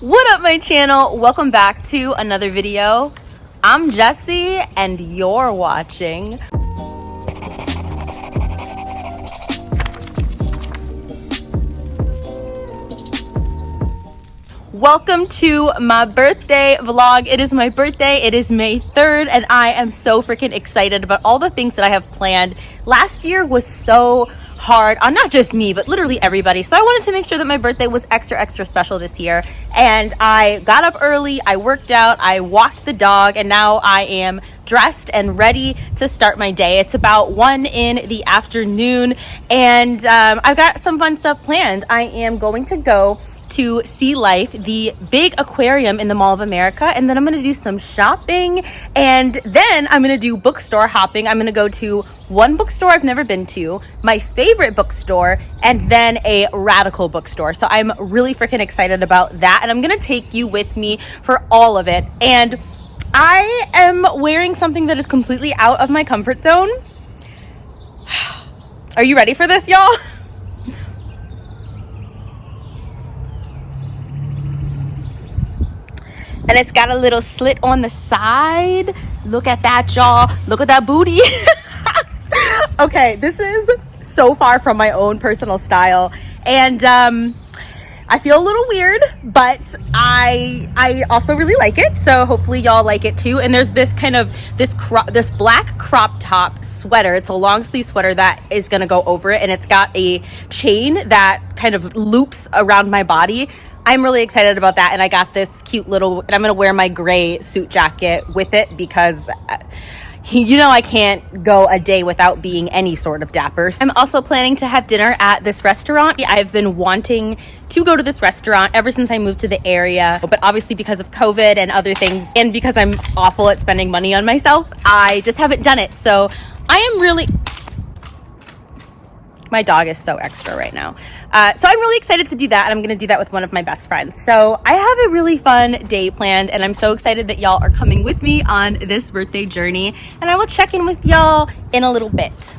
What up, my channel? Welcome back to another video. I'm Jessie and you're watching Welcome to my birthday vlog. It is my birthday. It is May 3rd and I am so freaking excited about all the things that I have planned. Last year was so hard on not just me, but literally everybody. So I wanted to make sure that my birthday was extra special this year. And I got up early, I worked out, I walked the dog, and now I am dressed and ready to start my day. It's about 1 in the afternoon and I've got some fun stuff planned. I am going to go to see Life, the big aquarium in the Mall of America, and then I'm gonna do some shopping, and then I'm gonna do bookstore hopping. I'm gonna go to one bookstore I've never been to, my favorite bookstore, and then a radical bookstore. So I'm really freaking excited about that, and I'm gonna take you with me for all of it. And I am wearing something that is completely out of my comfort zone. Are you ready for this, y'all? And it's got a little slit on the side. Look at that, y'all. Look at that booty. Okay, this is so far from my own personal style. And I feel a little weird, but I also really like it. So hopefully y'all like it too. And there's this kind of, this black crop top sweater. It's a long sleeve sweater that is gonna go over it. And it's got a chain that kind of loops around my body. I'm really excited about that, and I got this cute little, and I'm gonna wear my gray suit jacket with it because you know I can't go a day without being any sort of dapper. I'm also planning to have dinner at this restaurant. I've been wanting to go to this restaurant ever since I moved to the area, but obviously because of COVID and other things, and because I'm awful at spending money on myself, I just haven't done it. So I am really... My dog is so extra right now. So I'm really excited to do that, and I'm gonna do that with one of my best friends. So I have a really fun day planned, and I'm so excited that y'all are coming with me on this birthday journey, and I will check in with y'all in a little bit.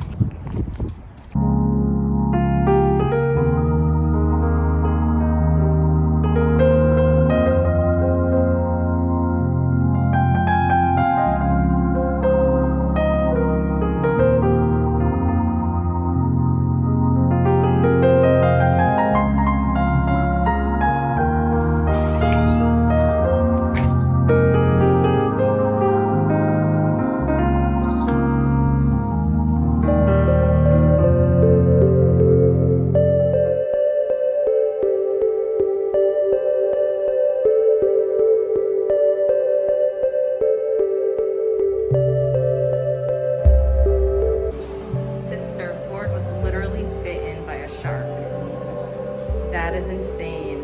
That is insane.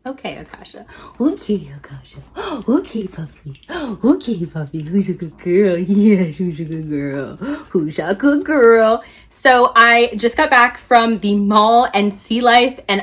Okay, Akasha. Okay, Akasha. Okay, puppy. Okay, puppy. Who's a good girl? Yes, who's a good girl? Who's a good girl? So I just got back from the mall and Sea Life, and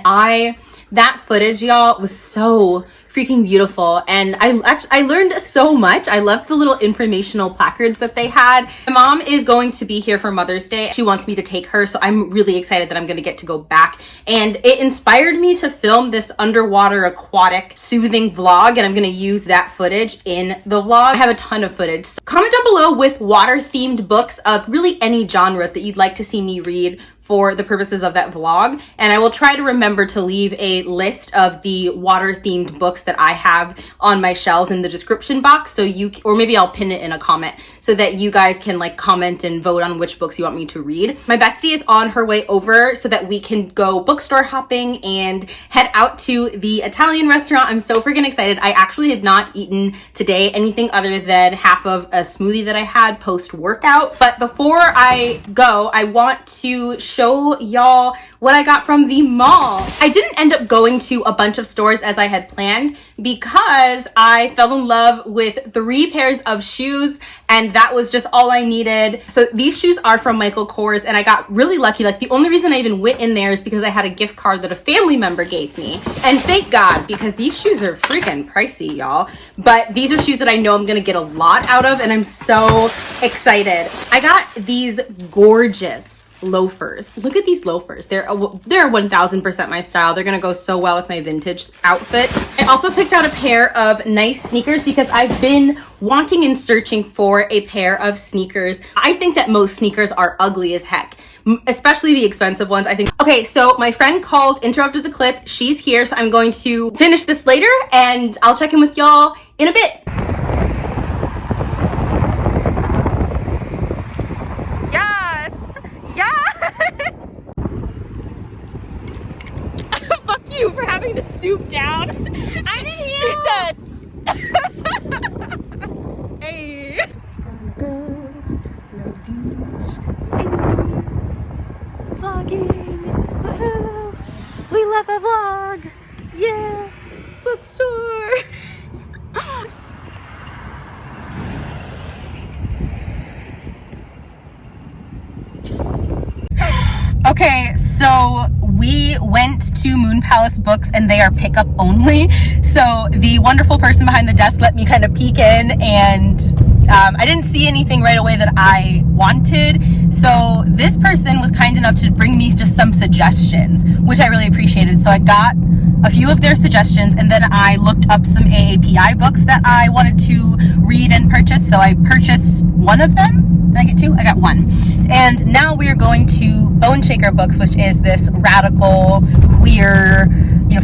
that footage, y'all, was so freaking beautiful. And I learned so much. I loved the little informational placards that they had. My mom is going to be here for Mother's Day. She wants me to take her, so I'm really excited that I'm going to get to go back. And it inspired me to film this underwater aquatic soothing vlog, and I'm going to use that footage in the vlog. I have a ton of footage. So comment down below with water themed books of really any genres that you'd like to see me read for the purposes of that vlog, and I will try to remember to leave a list of the water themed books that I have on my shelves in the description box, so or maybe I'll pin it in a comment so that you guys can like comment and vote on which books you want me to read. My bestie is on her way over so that we can go bookstore hopping and head out to the Italian restaurant. I'm so freaking excited. I actually have not eaten today anything other than half of a smoothie that I had post workout, but before I go, I want to show y'all what I got from the mall. I didn't end up going to a bunch of stores as I had planned because I fell in love with 3 pairs of shoes, and that was just all I needed. So these shoes are from Michael Kors, and I got really lucky. Like, the only reason I even went in there is because I had a gift card that a family member gave me, and thank God, because these shoes are freaking pricey, y'all. But these are shoes that I know I'm gonna get a lot out of, and I'm so excited. I got these gorgeous loafers. Look at these loafers. They're 1000% my style. They're gonna go so well with my vintage outfits. I also picked out a pair of nice sneakers because I've been wanting and searching for a pair of sneakers. I think that most sneakers are ugly as heck, especially the expensive ones, I think. Okay, so my friend called, interrupted the clip. She's here, so I'm going to finish this later, and I'll check in with y'all in a bit. Fuck you for having to stoop down. I'm in heels. She said. Hey. Just gonna go. No douche. Vlogging. Woohoo. We love a vlog. Yeah. Bookstore. Okay, so we went to Moon Palace Books, and they are pickup only. So the wonderful person behind the desk let me kind of peek in, and I didn't see anything right away that I wanted. So this person was kind enough to bring me just some suggestions, which I really appreciated. So I got a few of their suggestions, and then I looked up some AAPI books that I wanted to read and purchase. So I purchased one of them. Did I get 2? I got 1. And now we are going to Bone Shaker Books, which is this radical, queer,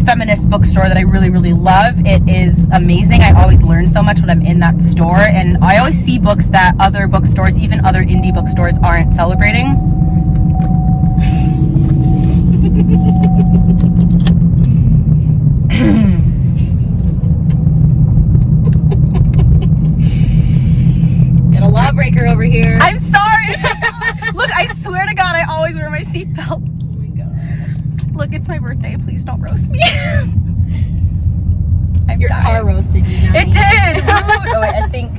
feminist bookstore that I really, really love. It is amazing. I always learn so much when I'm in that store, and I always see books that other bookstores, even other indie bookstores, aren't celebrating. Get a lawbreaker over here. I'm sorry. Look, I swear to God, I always wear my seatbelt. Oh my God. Look, it's my birthday. Please don't roast me. Your car roasted you. It did. Oh, wait, I think.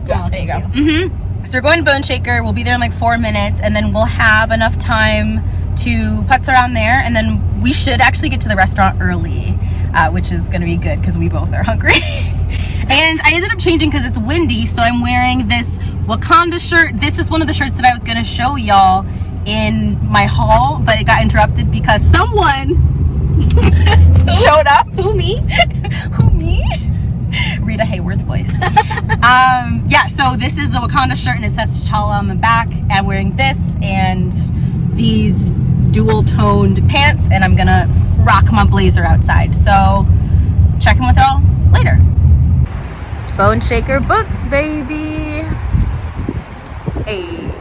Yeah, there you go. So we're going to Bone Shaker. We'll be there in like 4 minutes, and then we'll have enough time to putz around there, and then we should actually get to the restaurant early, which is going to be good because we both are hungry. And I ended up changing because it's windy, so I'm wearing this Wakanda shirt. This is one of the shirts that I was going to show y'all in my haul, but it got interrupted because someone showed up. Who, me? Who, me? Rita Hayworth Hemsworth voice. Yeah, so this is the Wakanda shirt and it says T'Challa on the back. I'm wearing this and these dual toned pants, and I'm gonna rock my blazer outside. So check in with y'all later. Bone Shaker Books, baby. Hey.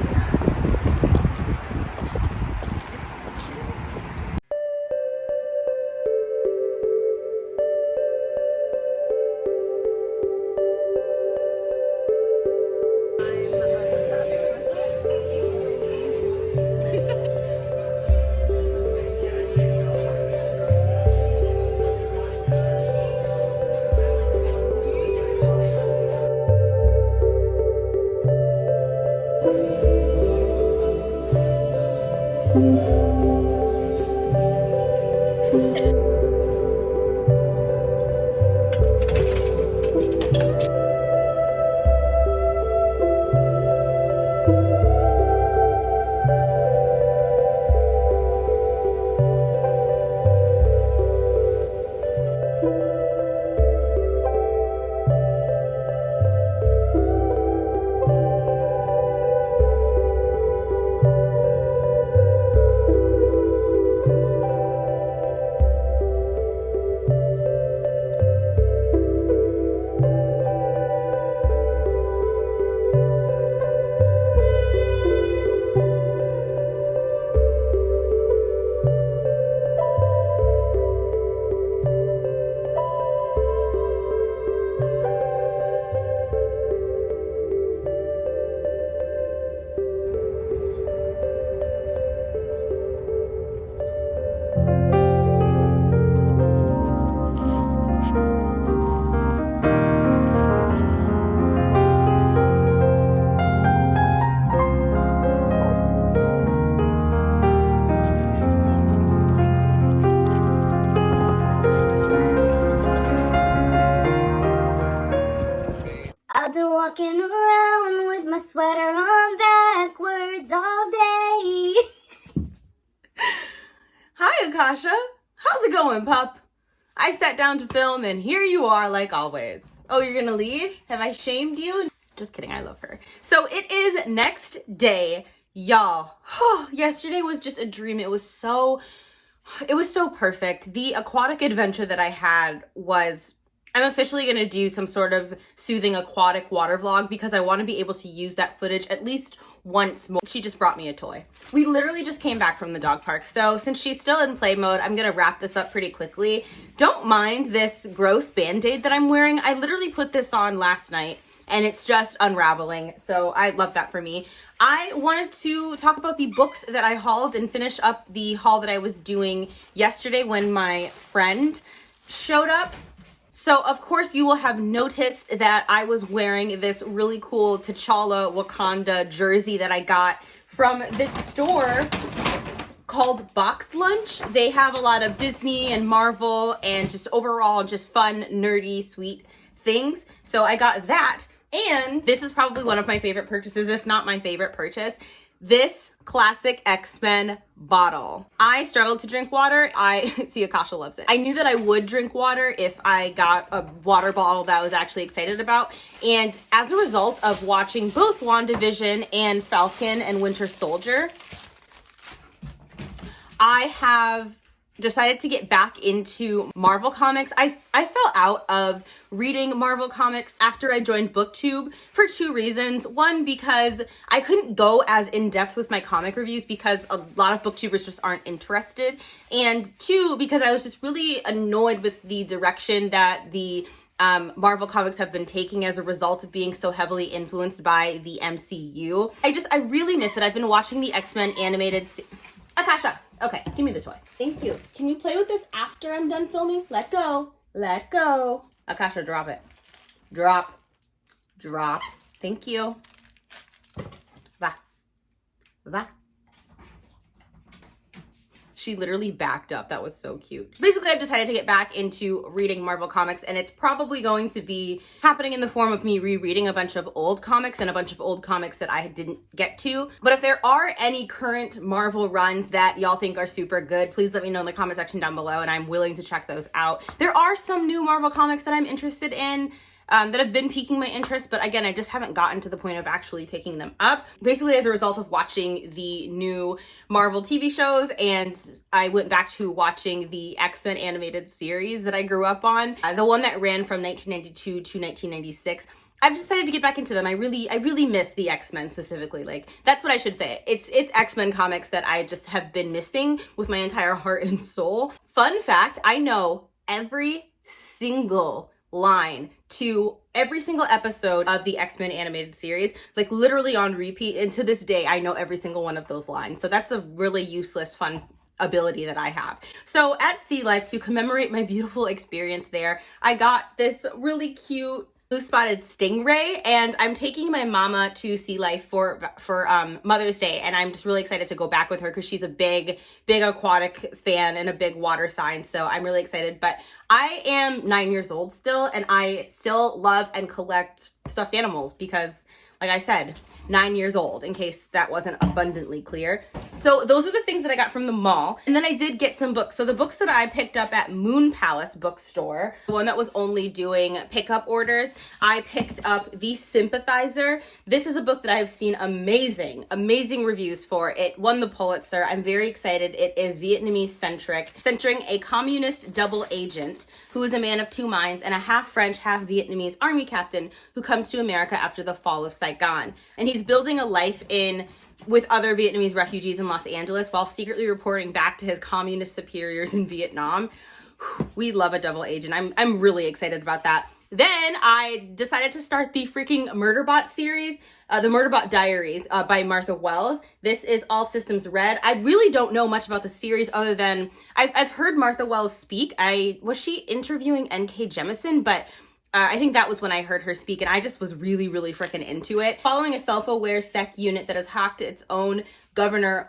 I've been walking around with my sweater on backwards all day. Hi, Akasha. How's it going, pup? I sat down to film and here you are like always. Oh, you're gonna leave? Have I shamed you? Just kidding, I love her. So it is next day, y'all. Yesterday was just a dream. It was so perfect. The aquatic adventure that I had was, I'm officially going to do some sort of soothing aquatic water vlog because I want to be able to use that footage at least once more. She just brought me a toy. We literally just came back from the dog park. So since she's still in play mode, I'm going to wrap this up pretty quickly. Don't mind this gross band-aid that I'm wearing. I literally put this on last night and it's just unraveling. So I love that for me. I wanted to talk about the books that I hauled and finish up the haul that I was doing yesterday when my friend showed up. So of course you will have noticed that I was wearing this really cool T'Challa Wakanda jersey that I got from this store called Box Lunch. They have a lot of Disney and Marvel and just overall just fun, nerdy, sweet things. So I got that. And this is probably one of my favorite purchases, if not my favorite purchase. This classic X-Men bottle. I struggled to drink water. See, Akasha loves it. I knew that I would drink water if I got a water bottle that I was actually excited about. And as a result of watching both WandaVision and Falcon and Winter Soldier, I have decided to get back into Marvel comics. I fell out of reading Marvel comics after I joined BookTube for two reasons. One, because I couldn't go as in-depth with my comic reviews because a lot of booktubers just aren't interested. And two, because I was just really annoyed with the direction that the Marvel comics have been taking as a result of being so heavily influenced by the MCU. I really miss it. I've been watching the X-Men animated Akasha, okay, give me the toy. Thank you. Can you play with this after I'm done filming? Let go. Let go. Akasha, drop it. Drop. Drop. Thank you. Va. Va. She literally backed up. That was so cute. Basically, I've decided to get back into reading Marvel comics, and it's probably going to be happening in the form of me rereading a bunch of old comics and a bunch of old comics that I didn't get to. But if there are any current Marvel runs that y'all think are super good, please let me know in the comment section down below, and I'm willing to check those out. There are some new Marvel comics that I'm interested in. that have been piquing my interest, but again, I just haven't gotten to the point of actually picking them up. Basically, as a result of watching the new Marvel TV shows, and I went back to watching the X-Men animated series that I grew up on, the one that ran from 1992 to 1996. I've decided to get back into them. I really miss the X-Men specifically. Like, that's what I should say. It's X-Men comics that I just have been missing with my entire heart and soul. Fun fact, I know every single line to every single episode of the X-Men animated series, like literally on repeat. And to this day, I know every single one of those lines. So that's a really useless, fun ability that I have. So at Sea Life, to commemorate my beautiful experience there, I got this really cute blue spotted stingray, and I'm taking my mama to Sea Life for Mother's Day, and I'm just really excited to go back with her because she's a big aquatic fan and a big water sign, so I'm really excited. But I am 9 years old still, and I still love and collect stuffed animals because, like I said, 9 years old, in case that wasn't abundantly clear. So those are the things that I got from the mall. And then I did get some books. So the books that I picked up at Moon Palace Bookstore, the one that was only doing pickup orders, I picked up The Sympathizer. This is a book that I have seen amazing reviews for. It won the Pulitzer. I'm very excited. It is Vietnamese centric, centering a communist double agent who is a man of two minds and a half French, half Vietnamese army captain who comes to America after the fall of Saigon. And he's building a life with other Vietnamese refugees in Los Angeles while secretly reporting back to his communist superiors in Vietnam. We love a double agent. I'm really excited about that. Then I decided to start the freaking Murderbot series, the Murderbot Diaries by Martha Wells. This is All Systems Red. I really don't know much about the series other than I've heard Martha Wells speak. Was she interviewing N.K. Jemisin? But I think that was when I heard her speak, and I just was really freaking into it. Following a self-aware sec unit that has hacked its own governor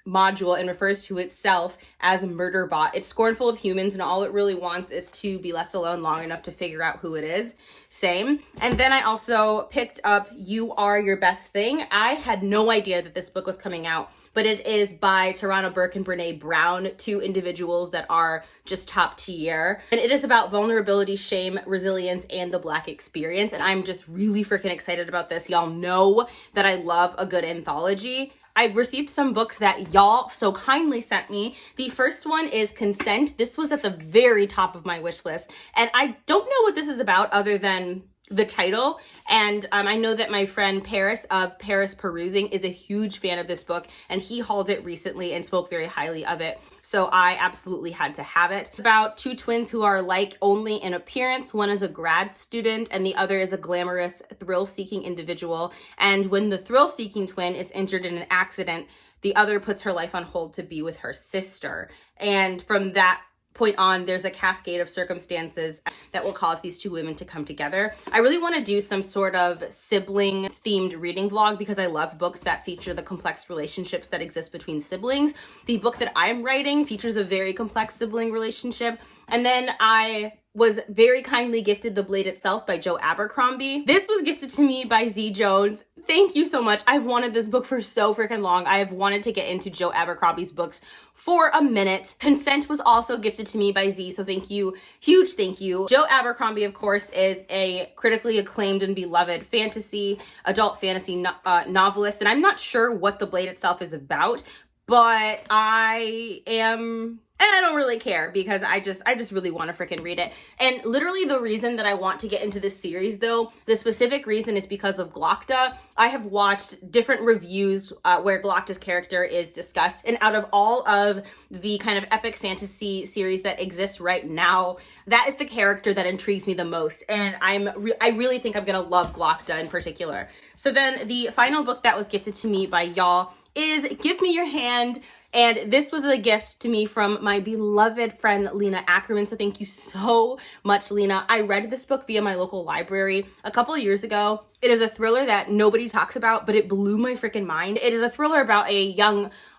module and refers to itself as a Murderbot. It's scornful of humans, and all it really wants is to be left alone long enough to figure out who it is. Same. And then I also picked up You Are Your Best Thing. I had no idea that this book was coming out, but it is by Tarana Burke and Brene Brown, two individuals that are just top tier. And it is about vulnerability, shame, resilience, and the Black experience. And I'm just really freaking excited about this. Y'all know that I love a good anthology. I received some books that y'all so kindly sent me. The first one is Consent. This was at the very top of my wish list. And I don't know what this is about other than the title. And I know that my friend Paris of Paris Perusing is a huge fan of this book, and he hauled it recently and spoke very highly of it. So I absolutely had to have it. About two twins who are alike only in appearance. One is a grad student and the other is a glamorous, thrill-seeking individual. And when the thrill-seeking twin is injured in an accident, the other puts her life on hold to be with her sister. And from that point on, there's a cascade of circumstances that will cause these two women to come together. I really want to do some sort of sibling themed reading vlog because I love books that feature the complex relationships that exist between siblings. The book that I'm writing features a very complex sibling relationship. And then I was very kindly gifted The Blade Itself by Joe Abercrombie. This was gifted to me by Z Jones. Thank you so much. I've wanted this book for so freaking long. I have wanted to get into Joe Abercrombie's books for a minute. Consent was also gifted to me by Z, so thank you. Huge thank you. Joe Abercrombie, of course, is a critically acclaimed and beloved adult fantasy novelist, and I'm not sure what The Blade Itself is about, but I don't really care because I just really want to freaking read it. And literally the reason that I want to get into this series, though, the specific reason is because of Glokta. I have watched different reviews where Glokta's character is discussed. And out of all of the kind of epic fantasy series that exists right now, that is the character that intrigues me the most. And I really think I'm going to love Glokta in particular. So then the final book that was gifted to me by y'all is Give Me Your Hand. And this was a gift to me from my beloved friend, Lena Ackerman. So thank you so much, Lena. I read this book via my local library a couple of years ago. It is a thriller that nobody talks about, but it blew my freaking mind. It is a thriller about a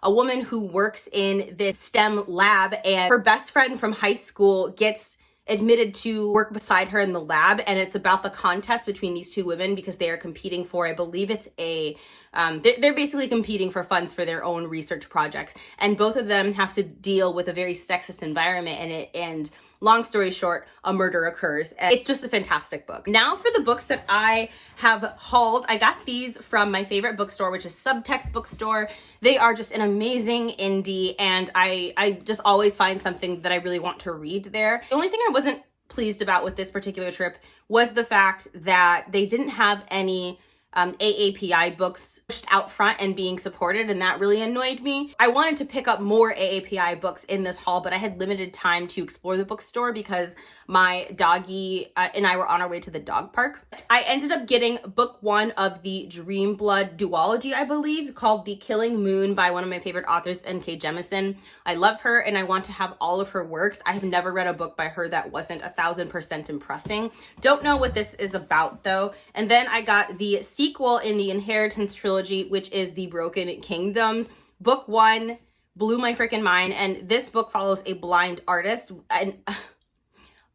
woman who works in this STEM lab, and her best friend from high school gets admitted to work beside her in the lab, and it's about the contest between these two women because they are competing for, I believe it's they're basically competing for funds for their own research projects, and both of them have to deal with a very sexist environment, and long story short, a murder occurs. And it's just a fantastic book. Now for the books that I have hauled. I got these from my favorite bookstore, which is Subtext Bookstore. They are just an amazing indie, and I just always find something that I really want to read there. The only thing I wasn't pleased about with this particular trip was the fact that they didn't have any AAPI books pushed out front and being supported, and that really annoyed me. I wanted to pick up more AAPI books in this haul, but I had limited time to explore the bookstore because my doggy and I were on our way to the dog park. I ended up getting book 1 of the Dream Blood duology, I believe, called The Killing Moon by one of my favorite authors, N.K. Jemisin. I love her and I want to have all of her works. I have never read a book by her that wasn't 1000% impressing. Don't know what this is about though. And then I got the sequel in the Inheritance trilogy, which is The Broken Kingdoms. Book 1 blew my freaking mind, and this book follows a blind artist, and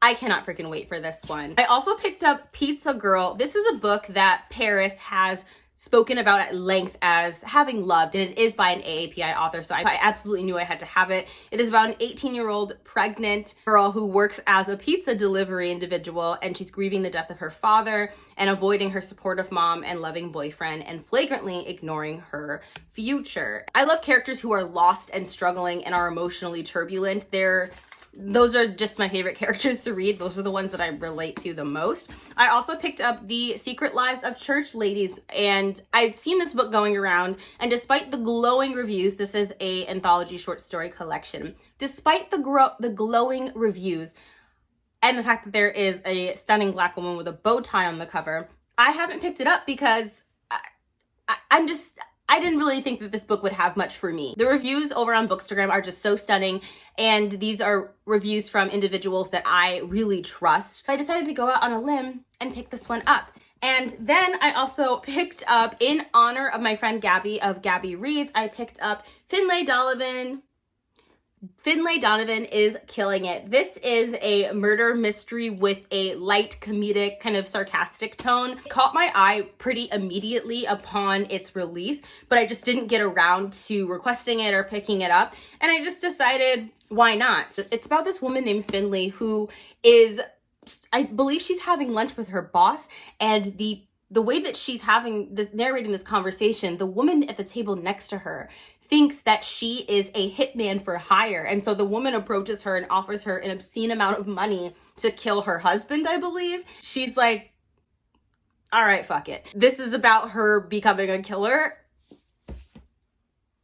I cannot freaking wait for this one. I also picked up Pizza Girl. This is a book that Paris has spoken about at length as having loved, and it is by an AAPI author, so I absolutely knew I had to have it. It is about an 18-year-old pregnant girl who works as a pizza delivery individual, and she's grieving the death of her father and avoiding her supportive mom and loving boyfriend and flagrantly ignoring her future. I love characters who are lost and struggling and are emotionally turbulent. Those are just my favorite characters to read. Those are the ones that I relate to the most. I also picked up The Secret Lives of Church Ladies, and I've seen this book going around, and despite the glowing reviews, this is an anthology short story collection. Despite the glowing reviews and the fact that there is a stunning Black woman with a bow tie on the cover, I haven't picked it up because I didn't really think that this book would have much for me. The reviews over on Bookstagram are just so stunning, and these are reviews from individuals that I really trust. I decided to go out on a limb and pick this one up. And then I also picked up, in honor of my friend Gabby of Gabby Reads, I picked up Finlay Donovan. Finlay Donovan is killing it. This is a murder mystery with a light comedic kind of sarcastic tone. It caught my eye pretty immediately upon its release, but I just didn't get around to requesting it or picking it up. And I just decided, why not? So it's about this woman named Finlay who is, I believe she's having lunch with her boss, and the way that she's narrating this conversation, the woman at the table next to her thinks that she is a hitman for hire. And so the woman approaches her and offers her an obscene amount of money to kill her husband, I believe. She's like, all right, fuck it. This is about her becoming a killer.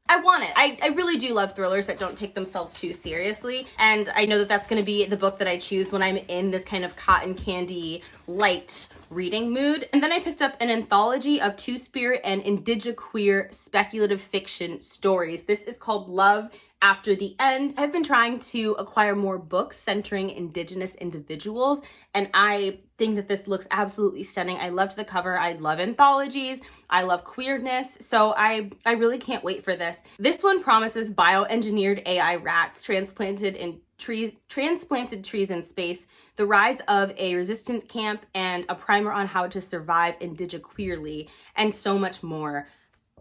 I want it. I really do love thrillers that don't take themselves too seriously. And I know that that's going to be the book that I choose when I'm in this kind of cotton candy light reading mood. And then I picked up an anthology of Two-Spirit and indigiqueer speculative fiction stories. This is called Love After the End. I've been trying to acquire more books centering Indigenous individuals, and I think that this looks absolutely stunning. I loved the cover. I love anthologies. I love queerness. So I really can't wait for this. This one promises bioengineered AI rats transplanted trees in space, the rise of a resistance camp, and a primer on how to survive indigiqueerly, and so much more.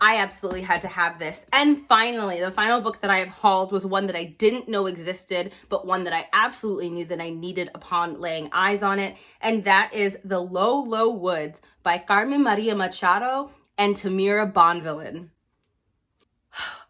I absolutely had to have this. And finally, the final book that I have hauled was one that I didn't know existed, but one that I absolutely knew that I needed upon laying eyes on it. And that is The Low, Low Woods by Carmen Maria Machado and Tamira Bonvillain.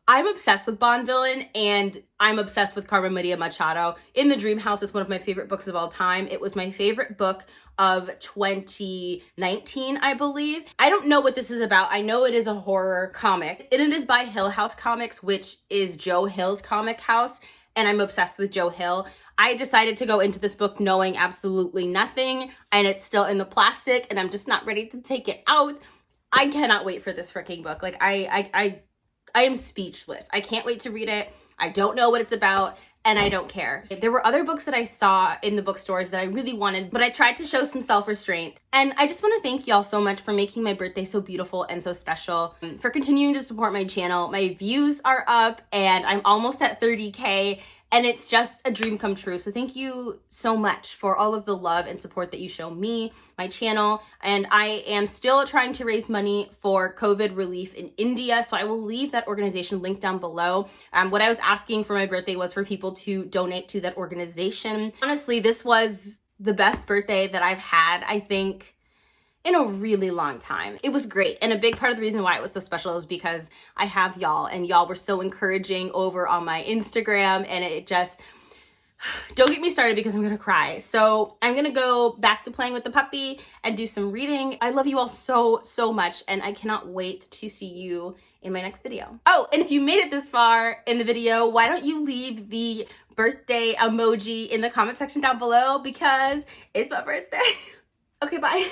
I'm obsessed with Bonvillain, and I'm obsessed with Carmen Maria Machado. In the Dream House is one of my favorite books of all time. It was my favorite book of 2019, I believe. I don't know what this is about. I know it is a horror comic, and it is by Hill House Comics, which is Joe Hill's comic house, and I'm obsessed with Joe Hill. I decided to go into this book knowing absolutely nothing, and it's still in the plastic, and I'm just not ready to take it out. I cannot wait for this freaking book. Like, I am speechless. I can't wait to read it. I don't know what it's about, and I don't care. There were other books that I saw in the bookstores that I really wanted, but I tried to show some self-restraint. And I just want to thank y'all so much for making my birthday so beautiful and so special, for continuing to support my channel. My views are up, and I'm almost at 30K, and it's just a dream come true. So thank you so much for all of the love and support that you show me, my channel, and I am still trying to raise money for COVID relief in India, so I will leave that organization linked down below. What I was asking for my birthday was for people to donate to that organization. Honestly, this was the best birthday that I've had, I think, in a really long time. It was great. And a big part of the reason why it was so special is because I have y'all, and y'all were so encouraging over on my Instagram, and it just, don't get me started because I'm gonna cry. So I'm gonna go back to playing with the puppy and do some reading. I love you all so, so much, and I cannot wait to see you in my next video. Oh, and if you made it this far in the video, why don't you leave the birthday emoji in the comment section down below, because it's my birthday. Okay, bye.